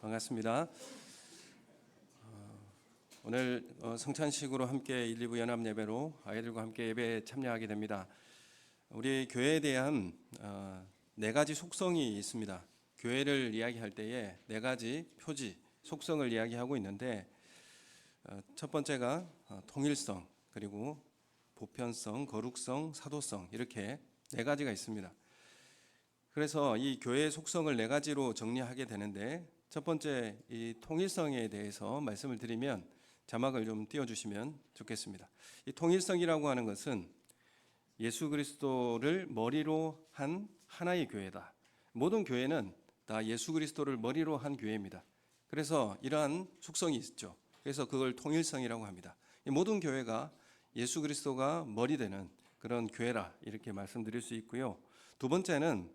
반갑습니다. 오늘 성찬식으로 함께 1, 2부 연합 예배로 아이들과 함께 예배에 참여하게 됩니다. 우리 교회에 대한 네 가지 속성이 있습니다. 교회를 이야기할 때에 네 가지 표지, 속성을 이야기하고 있는데 첫 번째가 통일성, 그리고 보편성, 거룩성, 사도성 이렇게 네 가지가 있습니다. 그래서 이 교회의 속성을 네 가지로 정리하게 되는데 첫 번째 이 통일성에 대해서 말씀을 드리면 자막을 좀 띄워주시면 좋겠습니다. 이 통일성이라고 하는 것은 예수 그리스도를 머리로 한 하나의 교회다. 모든 교회는 다 예수 그리스도를 머리로 한 교회입니다. 그래서 이러한 속성이 있죠. 그래서 그걸 통일성이라고 합니다. 이 모든 교회가 예수 그리스도가 머리 되는 그런 교회라 이렇게 말씀드릴 수 있고요. 두 번째는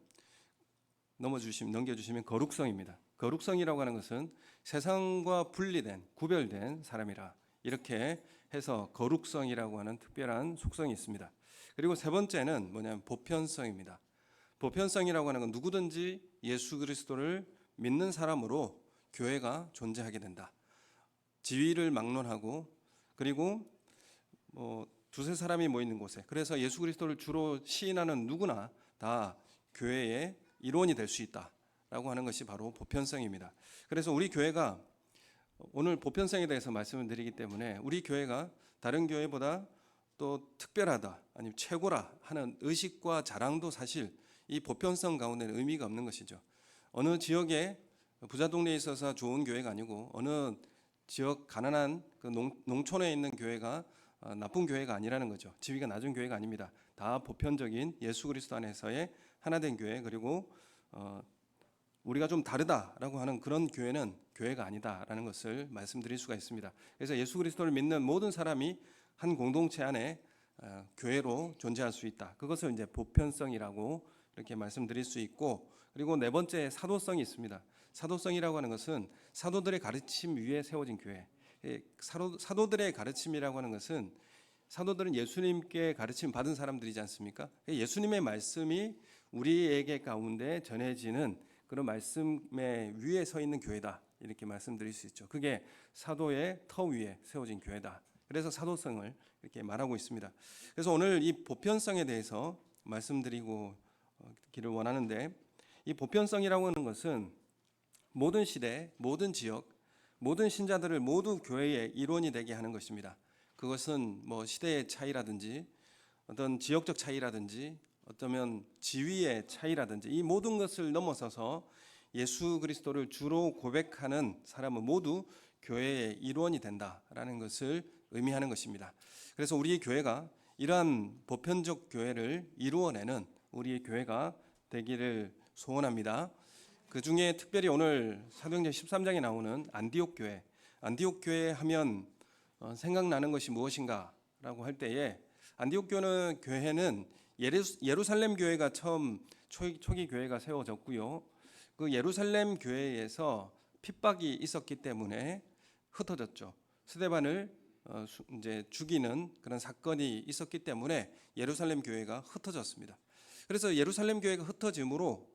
넘겨주시면 거룩성입니다. 거룩성이라고 하는 것은 세상과 분리된, 구별된 사람이라 이렇게 해서 거룩성이라고 하는 특별한 속성이 있습니다. 그리고 세 번째는 뭐냐면 보편성입니다. 보편성이라고 하는 건 누구든지 예수 그리스도를 믿는 사람으로 교회가 존재하게 된다. 지위를 막론하고 그리고 두세 사람이 모이는 곳에, 그래서 예수 그리스도를 주로 시인하는 누구나 다 교회의 일원이 될 수 있다라고 하는 것이 바로 보편성입니다. 그래서 우리 교회가 오늘 보편성에 대해서 말씀을 드리기 때문에 우리 교회가 다른 교회보다 또 특별하다 아니면 최고라 하는 의식과 자랑도 사실 이 보편성 가운데는 의미가 없는 것이죠. 어느 지역에 부자 동네에 있어서 좋은 교회가 아니고 어느 지역 가난한 그 농촌에 있는 교회가 나쁜 교회가 아니라는 거죠. 지위가 낮은 교회가 아닙니다. 다 보편적인 예수 그리스도 안에서의 하나된 교회, 그리고 우리가 좀 다르다라고 하는 그런 교회는 교회가 아니다라는 것을 말씀드릴 수가 있습니다. 그래서 예수 그리스도를 믿는 모든 사람이 한 공동체 안에 교회로 존재할 수 있다. 그것을 이제 보편성이라고 이렇게 말씀드릴 수 있고, 그리고 네 번째 사도성이 있습니다. 사도성이라고 하는 것은 사도들의 가르침 위에 세워진 교회. 사도들의 가르침이라고 하는 것은 사도들은 예수님께 가르침 받은 사람들이지 않습니까? 예수님의 말씀이 우리에게 가운데 전해지는 그런 말씀의 위에 서 있는 교회다 이렇게 말씀드릴 수 있죠. 그게 사도의 터 위에 세워진 교회다. 그래서 사도성을 이렇게 말하고 있습니다. 그래서 오늘 이 보편성에 대해서 말씀드리고 기를 원하는데, 이 보편성이라고 하는 것은 모든 시대, 모든 지역, 모든 신자들을 모두 교회의 일원이 되게 하는 것입니다. 그것은 뭐 시대의 차이라든지 어떤 지역적 차이라든지 어쩌면 지위의 차이라든지 이 모든 것을 넘어서서 예수 그리스도를 주로 고백하는 사람은 모두 교회의 일원이 된다라는 것을 의미하는 것입니다. 그래서 우리 교회가 이러한 보편적 교회를 이루어내는 우리의 교회가 되기를 소원합니다. 그 중에 특별히 오늘 사도행전 13장에 나오는 안디옥 교회 하면 생각나는 것이 무엇인가라고 할 때에 안디옥 교회는 예루살렘 교회가 처음 초기 교회가 세워졌고요. 그 예루살렘 교회에서 핍박이 있었기 때문에 흩어졌죠. 스데반을 이제 죽이는 그런 사건이 있었기 때문에 예루살렘 교회가 흩어졌습니다. 그래서 예루살렘 교회가 흩어짐으로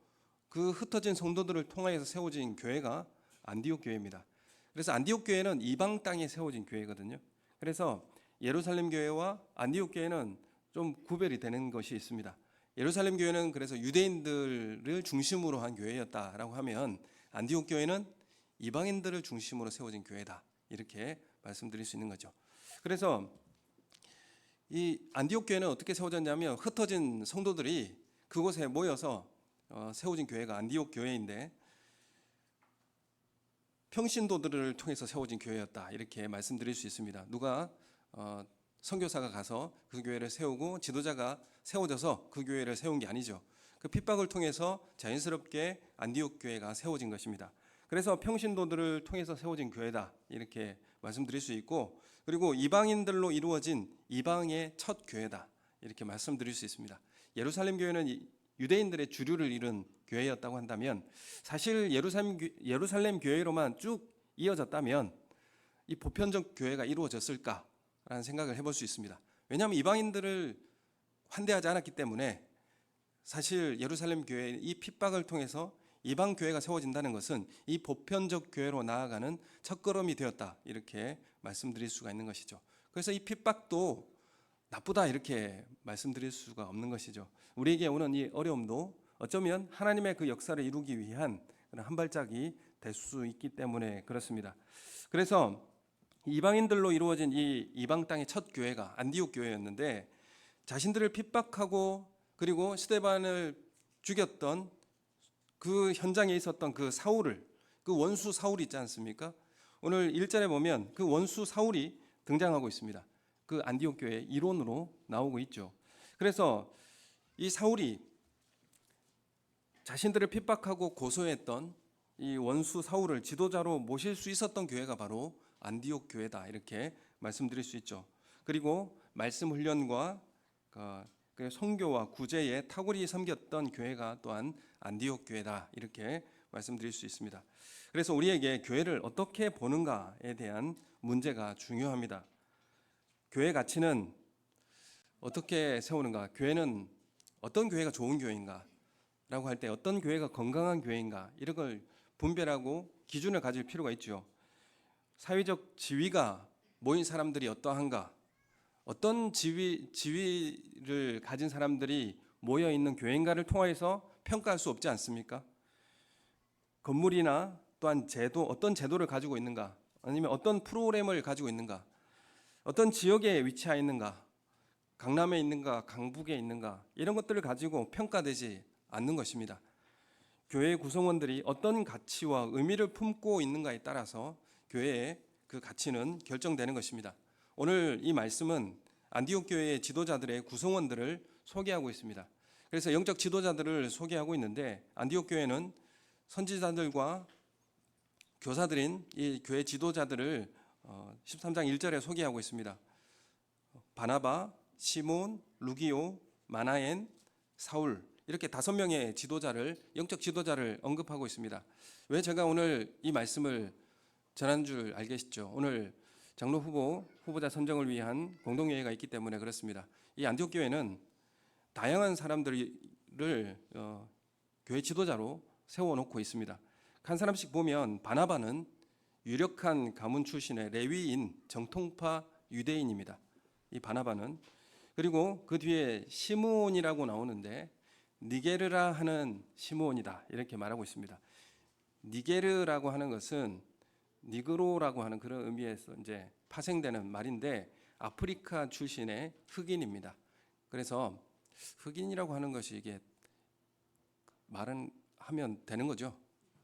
그 흩어진 성도들을 통하여서 세워진 교회가 안디옥 교회입니다. 그래서 안디옥 교회는 이방 땅에 세워진 교회거든요. 그래서 예루살렘 교회와 안디옥 교회는 좀 구별이 되는 것이 있습니다. 예루살렘 교회는 그래서 유대인들을 중심으로 한 교회였다라고 하면 안디옥 교회는 이방인들을 중심으로 세워진 교회다 이렇게 말씀드릴 수 있는 거죠. 그래서 이 안디옥 교회는 어떻게 세워졌냐면 흩어진 성도들이 그곳에 모여서 세워진 교회가 안디옥 교회인데 평신도들을 통해서 세워진 교회였다 이렇게 말씀드릴 수 있습니다. 누가 선교사가 가서 그 교회를 세우고 지도자가 세워져서 그 교회를 세운 게 아니죠. 그 핍박을 통해서 자연스럽게 안디옥 교회가 세워진 것입니다. 그래서 평신도들을 통해서 세워진 교회다 이렇게 말씀드릴 수 있고, 그리고 이방인들로 이루어진 이방의 첫 교회다 이렇게 말씀드릴 수 있습니다. 예루살렘 교회는 유대인들의 주류를 이룬 교회였다고 한다면 사실 예루살렘 교회로만 쭉 이어졌다면 이 보편적 교회가 이루어졌을까라는 생각을 해볼 수 있습니다. 왜냐하면 이방인들을 환대하지 않았기 때문에 사실 예루살렘 교회는 이 핍박을 통해서 이방 교회가 세워진다는 것은 이 보편적 교회로 나아가는 첫걸음이 되었다, 이렇게 말씀드릴 수가 있는 것이죠. 그래서 이 핍박도 나쁘다 이렇게 말씀드릴 수가 없는 것이죠. 우리에게 오는 이 어려움도 어쩌면 하나님의 그 역사를 이루기 위한 그런 한 발짝이 될 수 있기 때문에 그렇습니다. 그래서 이방인들로 이루어진 이 이방 땅의 첫 교회가 안디옥 교회였는데, 자신들을 핍박하고 그리고 스데반을 죽였던 그 현장에 있었던 그 사울을, 그 원수 사울이 있지 않습니까? 오늘 1절에 보면 그 원수 사울이 등장하고 있습니다. 그 안디옥 교회의 일원으로 나오고 있죠. 그래서 이 사울이 자신들을 핍박하고 고소했던 이 원수 사울을 지도자로 모실 수 있었던 교회가 바로 안디옥 교회다, 이렇게 말씀드릴 수 있죠. 그리고 말씀 훈련과 그 선교와 구제에 탁월히 섬겼던 교회가 또한 안디옥 교회다, 이렇게 말씀드릴 수 있습니다. 그래서 우리에게 교회를 어떻게 보는가에 대한 문제가 중요합니다. 교회 가치는 어떻게 세우는가? 교회는 어떤 교회가 좋은 교회인가? 라고 할 때 어떤 교회가 건강한 교회인가? 이런 걸 분별하고 기준을 가질 필요가 있죠. 사회적 지위가 모인 사람들이 어떠한가? 어떤 지위를 가진 사람들이 모여 있는 교회인가를 통해서 평가할 수 없지 않습니까? 건물이나 또한 제도, 어떤 제도를 가지고 있는가? 아니면 어떤 프로그램을 가지고 있는가? 어떤 지역에 위치해 있는가? 강남에 있는가? 강북에 있는가? 이런 것들을 가지고 평가되지 않는 것입니다. 교회 구성원들이 어떤 가치와 의미를 품고 있는가에 따라서 교회의 그 가치는 결정되는 것입니다. 오늘 이 말씀은 안디옥 교회의 지도자들의 구성원들을 소개하고 있습니다. 그래서 영적 지도자들을 소개하고 있는데, 안디옥 교회는 선지자들과 교사들인 이 교회 지도자들을 13장 1절에 소개하고 있습니다. 바나바, 시몬, 루기오, 마나엔, 사울, 이렇게 5명의 지도자를, 영적 지도자를 언급하고 있습니다. 왜 제가 오늘 이 말씀을 전한 줄 알겠죠? 오늘 장로 후보자 선정을 위한 공동회의가 있기 때문에 그렇습니다. 이 안디옥 교회는 다양한 사람들을 교회 지도자로 세워놓고 있습니다. 한 사람씩 보면 바나바는 유력한 가문 출신의 레위인 정통파 유대인입니다. 이 바나바는. 그리고 그 뒤에 시므온이라고 나오는데 니게르라 하는 시므온이다, 이렇게 말하고 있습니다. 니게르라고 하는 것은 니그로라고 하는 그런 의미에서 이제 파생되는 말인데, 아프리카 출신의 흑인입니다. 그래서 흑인이라고 하는 것이 이게 말은 하면 되는 거죠.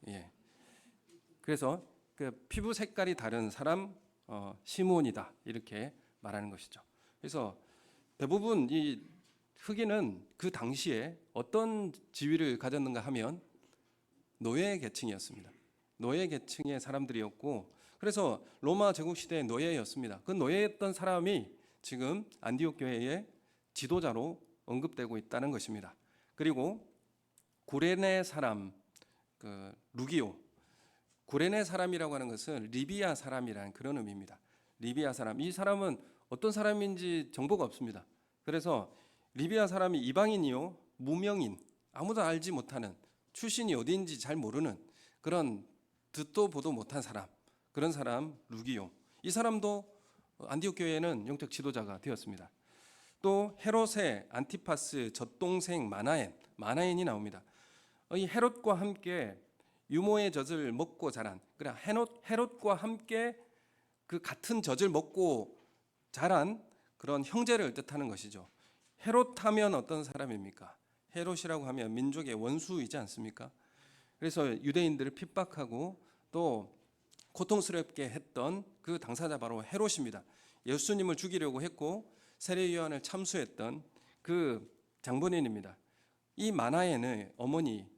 예. 그래서 그 피부 색깔이 다른 사람 시므온이다, 이렇게 말하는 것이죠. 그래서 대부분 이 흑인은 그 당시에 어떤 지위를 가졌는가 하면 노예 계층이었습니다. 노예 계층의 사람들이었고, 그래서 로마 제국 시대의 노예였습니다. 그 노예였던 사람이 지금 안디옥 교회의 지도자로 언급되고 있다는 것입니다. 그리고 구레네 사람, 그 루기오, 구레네 사람이라고 하는 것은 리비아 사람이라는 그런 의미입니다. 리비아 사람, 이 사람은 어떤 사람인지 정보가 없습니다. 그래서 리비아 사람이 이방인이요, 무명인, 아무도 알지 못하는, 출신이 어디인지 잘 모르는 그런 듣도 보도 못한 사람, 그런 사람 루기오, 이 사람도 안디옥 교회에는 영적 지도자가 되었습니다. 또 헤롯의 안티파스 젖동생 마나엔이 나옵니다. 이 헤롯과 함께 유모의 젖을 먹고 자란, 그래 헤롯과 함께 그 같은 젖을 먹고 자란 그런 형제를 뜻하는 것이죠. 헤롯 하면 어떤 사람입니까? 헤롯이라고 하면 민족의 원수이지 않습니까? 그래서 유대인들을 핍박하고 또 고통스럽게 했던 그 당사자 바로 헤롯입니다. 예수님을 죽이려고 했고 세례 요한을 참수했던 그 장본인입니다. 이 마나엔의 어머니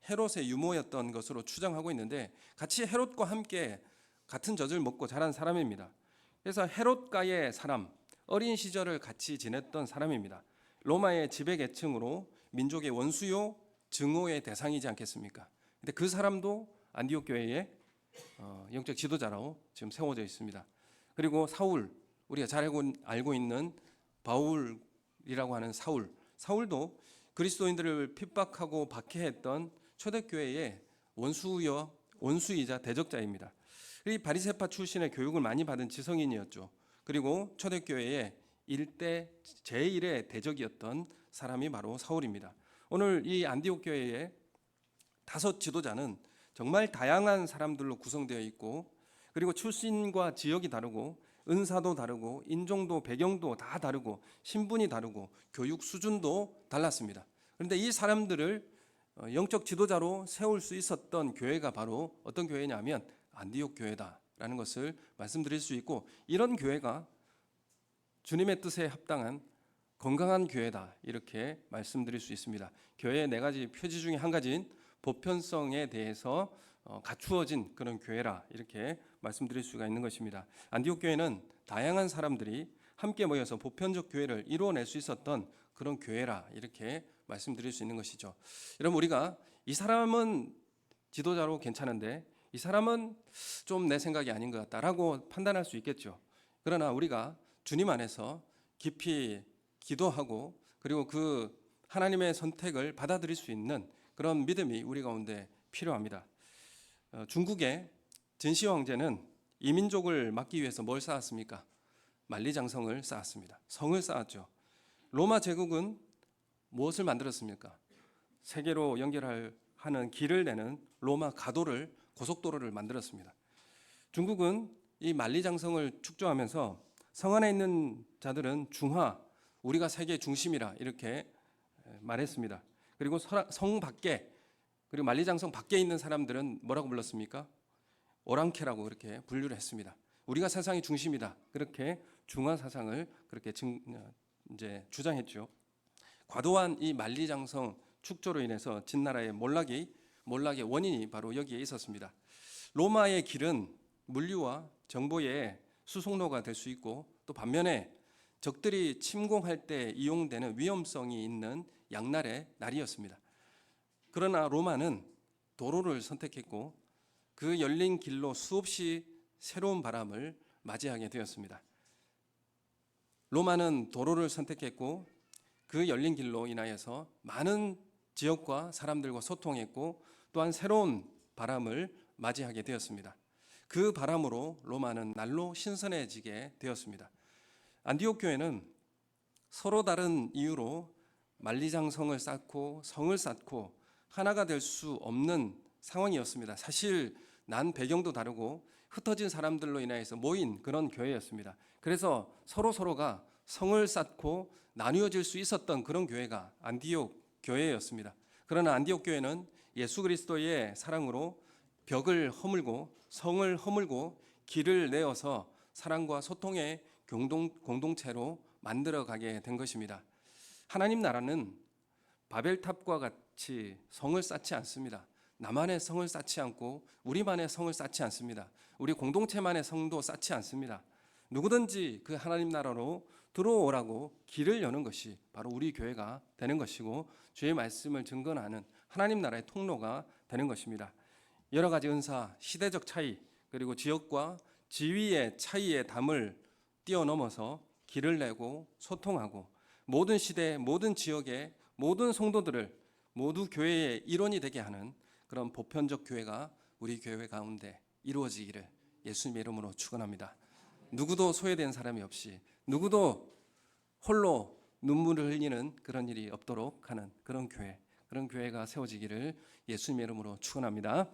헤롯의 유모였던 것으로 추정하고 있는데, 같이 헤롯과 함께 같은 젖을 먹고 자란 사람입니다. 그래서 헤롯가의 사람, 어린 시절을 같이 지냈던 사람입니다. 로마의 지배 계층으로 민족의 원수요 증오의 대상이지 않겠습니까? 근데 그 사람도 안디옥 교회의 영적 지도자로 지금 세워져 있습니다. 그리고 사울, 우리가 잘 알고 있는 바울이라고 하는 사울도 그리스도인들을 핍박하고 박해했던 초대교회의 원수이자 대적자입니다. 이 바리새파 출신의 교육을 많이 받은 지성인이었죠. 그리고 초대교회의 일대 제1의 대적이었던 사람이 바로 사울입니다. 오늘 이 안디옥 교회의 5 지도자는 정말 다양한 사람들로 구성되어 있고, 그리고 출신과 지역이 다르고, 은사도 다르고, 인종도 배경도 다 다르고, 신분이 다르고, 교육 수준도 달랐습니다. 그런데 이 사람들을 영적 지도자로 세울 수 있었던 교회가 바로 어떤 교회냐면 안디옥 교회다라는 것을 말씀드릴 수 있고, 이런 교회가 주님의 뜻에 합당한 건강한 교회다, 이렇게 말씀드릴 수 있습니다. 교회의 4가지 표지 중에 한 가지인 보편성에 대해서 갖추어진 그런 교회라, 이렇게 말씀드릴 수가 있는 것입니다. 안디옥 교회는 다양한 사람들이 함께 모여서 보편적 교회를 이루어낼 수 있었던 그런 교회라, 이렇게 말씀드릴 수 있는 것이죠. 여러분, 우리가 이 사람은 지도자로 괜찮은데 이 사람은 좀 내 생각이 아닌 것 같다라고 판단할 수 있겠죠. 그러나 우리가 주님 안에서 깊이 기도하고, 그리고 그 하나님의 선택을 받아들일 수 있는 그런 믿음이 우리 가운데 필요합니다. 중국의 진시 황제는 이민족을 막기 위해서 뭘 쌓았습니까? 만리장성을 쌓았습니다. 성을 쌓았죠. 로마 제국은 무엇을 만들었습니까? 세계로 연결하는 길을 내는 로마 가도를, 고속도로를 만들었습니다. 중국은 이 만리장성을 축조하면서 성 안에 있는 자들은 중화, 우리가 세계 중심이라, 이렇게 말했습니다. 그리고 성 밖에, 그리고 만리장성 밖에 있는 사람들은 뭐라고 불렀습니까? 오랑캐라고 그렇게 분류를 했습니다. 우리가 세상의 중심이다, 그렇게 중화 사상을 그렇게 이제 주장했죠. 과도한 이 만리장성 축조로 인해서 진나라의 몰락의 원인이 바로 여기에 있었습니다. 로마의 길은 물류와 정보의 수송로가 될 수 있고, 또 반면에 적들이 침공할 때 이용되는 위험성이 있는 양날의 날이었습니다. 그러나 로마는 도로를 선택했고, 그 열린 길로 수없이 새로운 바람을 맞이하게 되었습니다. 로마는 도로를 선택했고, 그 열린 길로 인하여서 많은 지역과 사람들과 소통했고, 또한 새로운 바람을 맞이하게 되었습니다. 그 바람으로 로마는 날로 신선해지게 되었습니다. 안디옥 교회는 서로 다른 이유로 만리장성을 쌓고 성을 쌓고 하나가 될 수 없는 상황이었습니다. 사실 난 배경도 다르고 흩어진 사람들로 인해서 모인 그런 교회였습니다. 그래서 서로가 성을 쌓고 나누어질 수 있었던 그런 교회가 안디옥 교회였습니다. 그러나 안디옥 교회는 예수 그리스도의 사랑으로 벽을 허물고 성을 허물고 길을 내어서 사랑과 소통의 공동체로 만들어가게 된 것입니다. 하나님 나라는 바벨탑과 같이 성을 쌓지 않습니다. 나만의 성을 쌓지 않고 우리만의 성을 쌓지 않습니다. 우리 공동체만의 성도 쌓지 않습니다. 누구든지 그 하나님 나라로 들어오라고 길을 여는 것이 바로 우리 교회가 되는 것이고, 주의 말씀을 증거하는 하나님 나라의 통로가 되는 것입니다. 여러 가지 은사, 시대적 차이, 그리고 지역과 지위의 차이의 담을 뛰어넘어서 길을 내고 소통하고, 모든 시대, 모든 지역의 모든 성도들을 모두 교회의 일원이 되게 하는 그런 보편적 교회가 우리 교회 가운데 이루어지기를 예수님의 이름으로 축원합니다. 누구도 소외된 사람이 없이, 누구도 홀로 눈물을 흘리는 그런 일이 없도록 하는 그런 교회가 세워지기를 예수님의 이름으로 축원합니다.